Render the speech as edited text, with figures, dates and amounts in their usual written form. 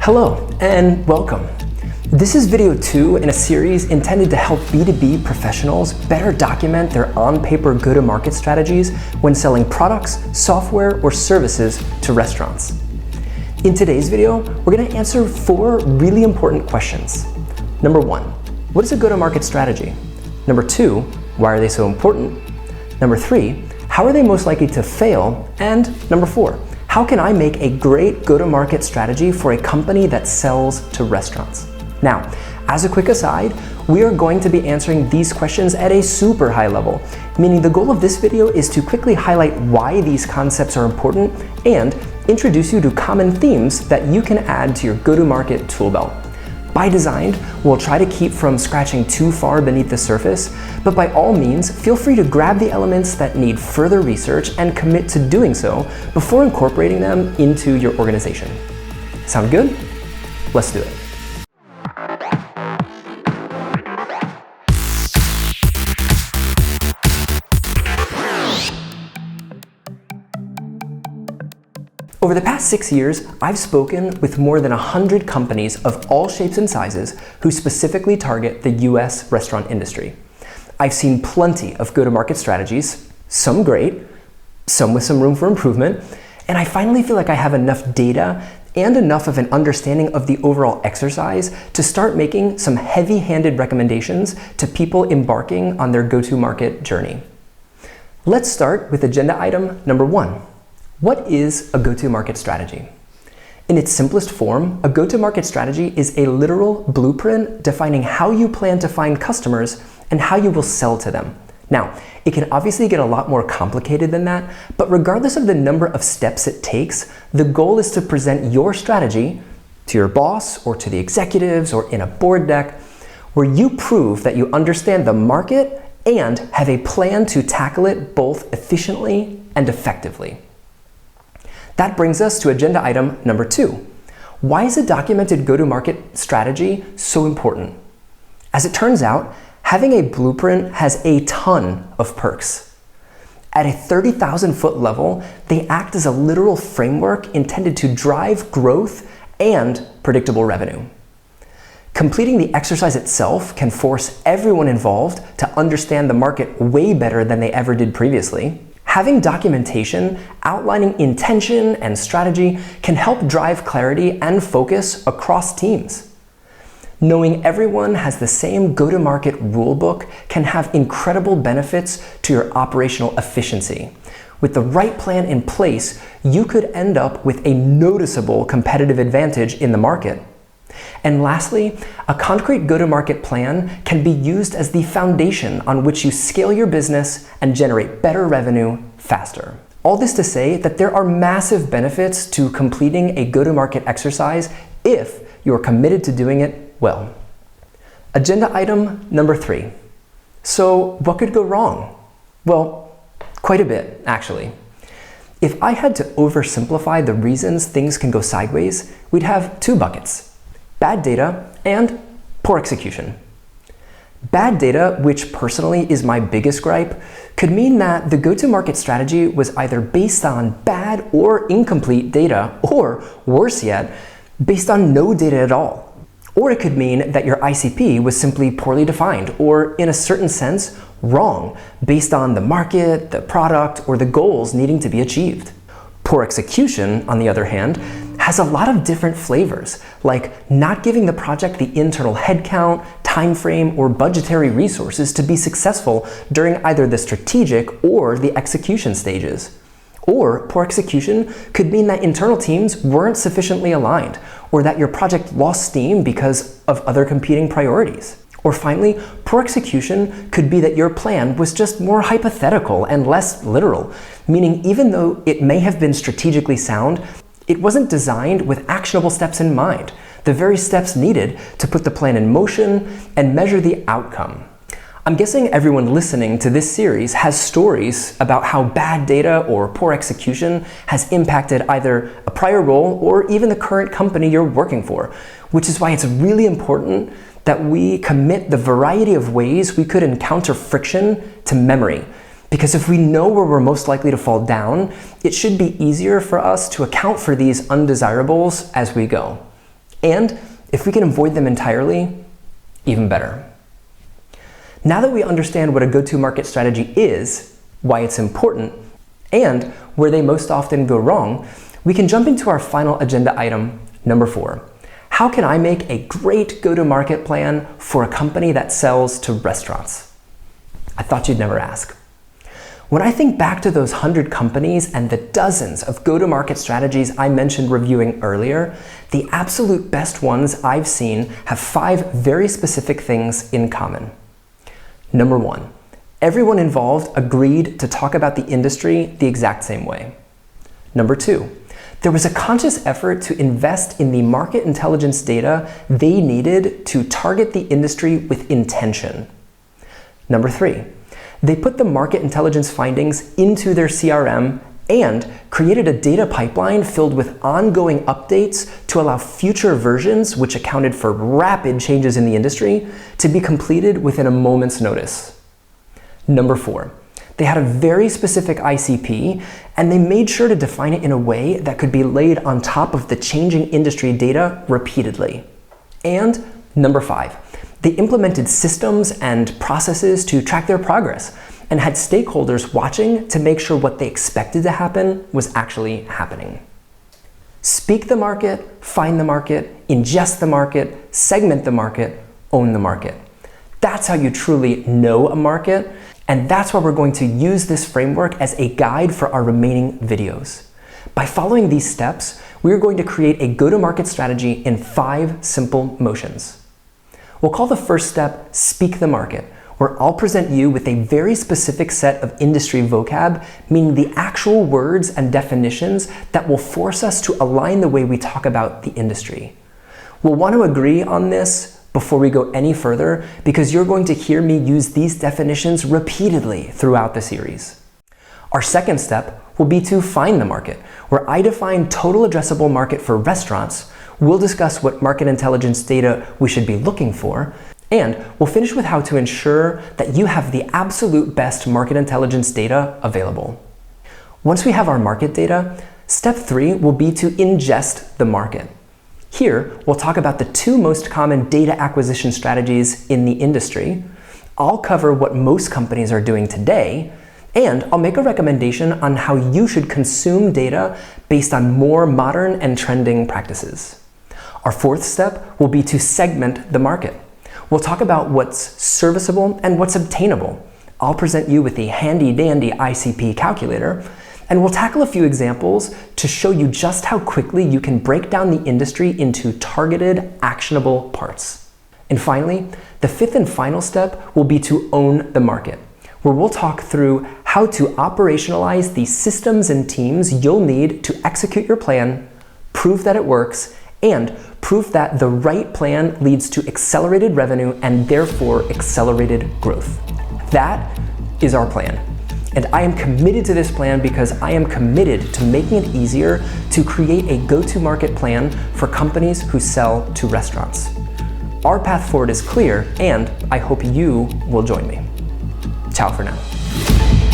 Hello and welcome. This is video 2 in a series intended to help B2B professionals better document their on-paper go-to-market strategies when selling products, software, or services to restaurants. In today's video, we're going to answer 4 really important questions. Number 1, what is a go-to-market strategy? Number 2, why are they so important? Number 3, how are they most likely to fail? And number 4, how can I make a great go-to-market strategy for a company that sells to restaurants? Now, as a quick aside, we are going to be answering these questions at a super high level, meaning the goal of this video is to quickly highlight why these concepts are important and introduce you to common themes that you can add to your go-to-market tool belt. By design, we'll try to keep from scratching too far beneath the surface, but by all means, feel free to grab the elements that need further research and commit to doing so before incorporating them into your organization. Sound good? Let's do it. Over the past 6 years, I've spoken with more than 100 companies of all shapes and sizes who specifically target the US restaurant industry. I've seen plenty of go-to-market strategies, some great, some with some room for improvement, and I finally feel like I have enough data and enough of an understanding of the overall exercise to start making some heavy-handed recommendations to people embarking on their go-to-market journey. Let's start with agenda item number 1. What is a go-to-market strategy? In its simplest form, a go-to-market strategy is a literal blueprint defining how you plan to find customers and how you will sell to them. Now, it can obviously get a lot more complicated than that, but regardless of the number of steps it takes, the goal is to present your strategy to your boss or to the executives or in a board deck where you prove that you understand the market and have a plan to tackle it both efficiently and effectively. That brings us to agenda item number 2. Why is a documented go-to-market strategy so important? As it turns out, having a blueprint has a ton of perks. At a 30,000-foot level, they act as a literal framework intended to drive growth and predictable revenue. Completing the exercise itself can force everyone involved to understand the market way better than they ever did previously. Having documentation outlining intention and strategy can help drive clarity and focus across teams. Knowing everyone has the same go-to-market rulebook can have incredible benefits to your operational efficiency. With the right plan in place, you could end up with a noticeable competitive advantage in the market. And lastly, a concrete go-to-market plan can be used as the foundation on which you scale your business and generate better revenue faster. All this to say that there are massive benefits to completing a go-to-market exercise if you are committed to doing it well. Agenda item number 3. So what could go wrong? Well, quite a bit, actually. If I had to oversimplify the reasons things can go sideways, we'd have 2 buckets. Bad data and poor execution. Bad data, which personally is my biggest gripe, could mean that the go-to-market strategy was either based on bad or incomplete data, or worse yet, based on no data at all. Or it could mean that your ICP was simply poorly defined, or in a certain sense, wrong, based on the market, the product, or the goals needing to be achieved. Poor execution, on the other hand, has a lot of different flavors, like not giving the project the internal headcount, time frame, or budgetary resources to be successful during either the strategic or the execution stages. Or poor execution could mean that internal teams weren't sufficiently aligned, or that your project lost steam because of other competing priorities. Or finally, poor execution could be that your plan was just more hypothetical and less literal, meaning even though it may have been strategically sound, it wasn't designed with actionable steps in mind, the very steps needed to put the plan in motion and measure the outcome. I'm guessing everyone listening to this series has stories about how bad data or poor execution has impacted either a prior role or even the current company you're working for, which is why it's really important that we commit the variety of ways we could encounter friction to memory. Because if we know where we're most likely to fall down, it should be easier for us to account for these undesirables as we go. And if we can avoid them entirely, even better. Now that we understand what a go-to-market strategy is, why it's important, and where they most often go wrong, we can jump into our final agenda item, number 4. How can I make a great go-to-market plan for a company that sells to restaurants? I thought you'd never ask. When I think back to those 100 companies and the dozens of go-to-market strategies I mentioned reviewing earlier, the absolute best ones I've seen have 5 very specific things in common. Number 1, everyone involved agreed to talk about the industry the exact same way. Number 2, there was a conscious effort to invest in the market intelligence data they needed to target the industry with intention. Number 3, they put the market intelligence findings into their CRM and created a data pipeline filled with ongoing updates to allow future versions, which accounted for rapid changes in the industry, to be completed within a moment's notice. Number 4, they had a very specific ICP, and they made sure to define it in a way that could be laid on top of the changing industry data repeatedly. And number 5, they implemented systems and processes to track their progress and had stakeholders watching to make sure what they expected to happen was actually happening. Speak the market, find the market, ingest the market, segment the market, own the market. That's how you truly know a market, and that's why we're going to use this framework as a guide for our remaining videos. By following these steps, we're going to create a go-to-market strategy in 5 simple motions. We'll call the first step Speak the Market, where I'll present you with a very specific set of industry vocab, meaning the actual words and definitions that will force us to align the way we talk about the industry. We'll want to agree on this before we go any further, because you're going to hear me use these definitions repeatedly throughout the series. Our second step will be to find the market, where I define total addressable market for restaurants. We'll discuss what market intelligence data we should be looking for, and we'll finish with how to ensure that you have the absolute best market intelligence data available. Once we have our market data, step 3 will be to ingest the market. Here, we'll talk about the 2 most common data acquisition strategies in the industry. I'll cover what most companies are doing today, and I'll make a recommendation on how you should consume data based on more modern and trending practices. Our 4th step will be to segment the market. We'll talk about what's serviceable and what's obtainable. I'll present you with a handy-dandy ICP calculator, and we'll tackle a few examples to show you just how quickly you can break down the industry into targeted, actionable parts. And finally, the 5th and final step will be to own the market, where we'll talk through how to operationalize the systems and teams you'll need to execute your plan, prove that it works, and prove that the right plan leads to accelerated revenue and therefore accelerated growth. That is our plan. And I am committed to this plan because I am committed to making it easier to create a go-to-market plan for companies who sell to restaurants. Our path forward is clear, and I hope you will join me. Ciao for now.